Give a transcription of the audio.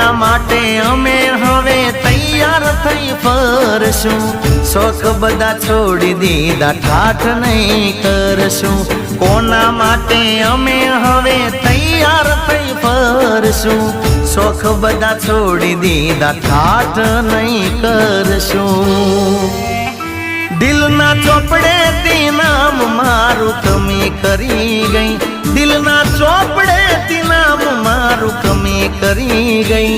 કોના માટે અમે હવે તૈયાર થઈ ફરશું શોખ બધા છોડી દીધા ઠાઠ નહીં કરશું કોના માટે અમે હવે તૈયાર થઈ ફરશું શોખ બધા છોડી દીધા ઠાઠ નહીં કરશું દિલના ચોપડે તી નામ મારું કમી કરી ગઈ દિલના ચોપડે તી નામ મારું કમી કરી ગઈ